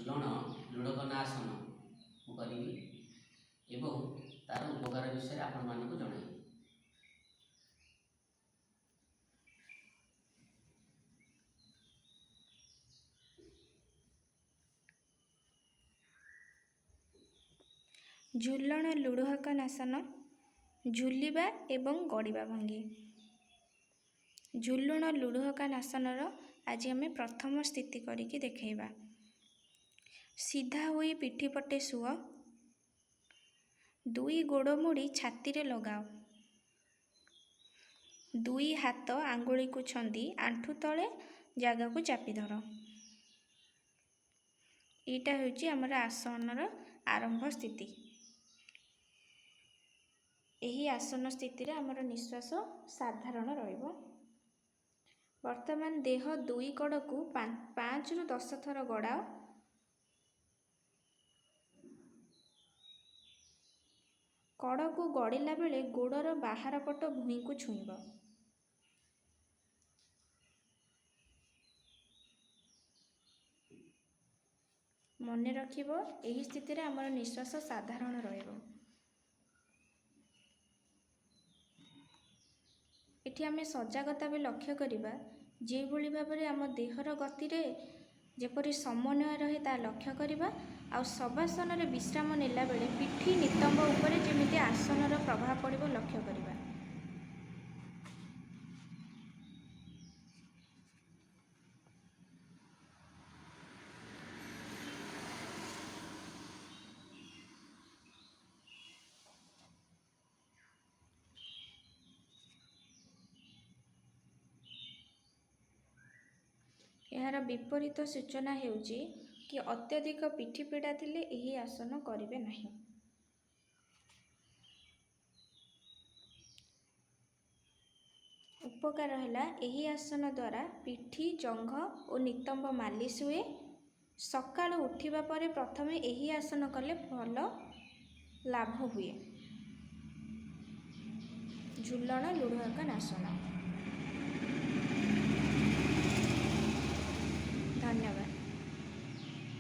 ଝୁଲଣ ଲୁଡ଼କନାସନ ମୁଁ କରିବି ଏବଂ ତାର ଉପକାର ବିଷୟରେ ଆପଣମାନଙ୍କୁ ଜଣାଇବି। ଝୁଲଣ ଲୁଡ଼କନାସନ, ଝୁଲିବା ଏବଂ ଗଡ଼ିବା ଭଙ୍ଗୀ। ଝୁଲଣ ଲୁଡ଼କନାସନର ଆଜି ଆମେ ପ୍ରଥମ ସ୍ଥିତି କରିକି ଦେଖାଇବା। ସିଧା ହୋଇ ପିଠି ପଟେ ଶୁଅ, ଦୁଇ ଗୋଡ଼ ମୋଡ଼ି ଛାତିରେ ଲଗାଅ, ଦୁଇ ହାତ ଆଙ୍ଗୁଳିକୁ ଛନ୍ଦି ଆଣ୍ଠୁ ତଳେ ଜାଗାକୁ ଚାପି ଧର। ଏଇଟା ହେଉଛି ଆମର ଆସନର ଆରମ୍ଭ ସ୍ଥିତି। ଏହି ଆସନ ସ୍ଥିତିରେ ଆମର ନିଶ୍ୱାସ ସାଧାରଣ ରହିବ। ବର୍ତ୍ତମାନ ଦେହ ଦୁଇ କଡ଼କୁ 5ରୁ 10 ଥର ଗଡ଼ାଅ। କଡ଼କୁ ଗଡ଼ିଲା ବେଳେ ଗୋଡ଼ର ବାହାର ପଟ ଭୂଇଁକୁ ଛୁଇଁବ। ମନେ ରଖିବ, ଏହି ସ୍ଥିତିରେ ଆମର ନିଶ୍ୱାସ ସାଧାରଣ ରହିବ। ଏଠି ଆମେ ସଜାଗତା ବି ଲକ୍ଷ୍ୟ କରିବା, ଯେଉଁଭଳି ଭାବରେ ଆମ ଦେହର ଗତିରେ ଯେପରି ସମନ୍ୱୟ ରହେ ତାହା ଲକ୍ଷ୍ୟ କରିବା। ଆଉ ଶବାସନରେ ବିଶ୍ରାମ ନେଲା ବେଳେ ପିଠି ନିତମ୍ବ ଉପରେ ଯେମିତି ଆସନର ପ୍ରଭାବ ପଡ଼ିବ ଲକ୍ଷ୍ୟ କରିବା। ଏହାର ବିପରୀତ ସୂଚନା ହେଉଛି କି ଅତ୍ୟଧିକ ପିଠି ପୀଡ଼ା ଥିଲେ ଏହି ଆସନ କରିବେ ନାହିଁ। ଉପକାର ହେଲା, ଏହି ଆସନ ଦ୍ୱାରା ପିଠି, ଜଙ୍ଘ ଓ ନିତମ୍ବ ମାଲିସ ହୁଏ। ସକାଳୁ ଉଠିବା ପରେ ପ୍ରଥମେ ଏହି ଆସନ କଲେ ଭଲ ଲାଭ ହୁଏ। ଝୁଲଣ ଲୁଡ଼କନାସନ। ଧନ୍ୟବାଦ।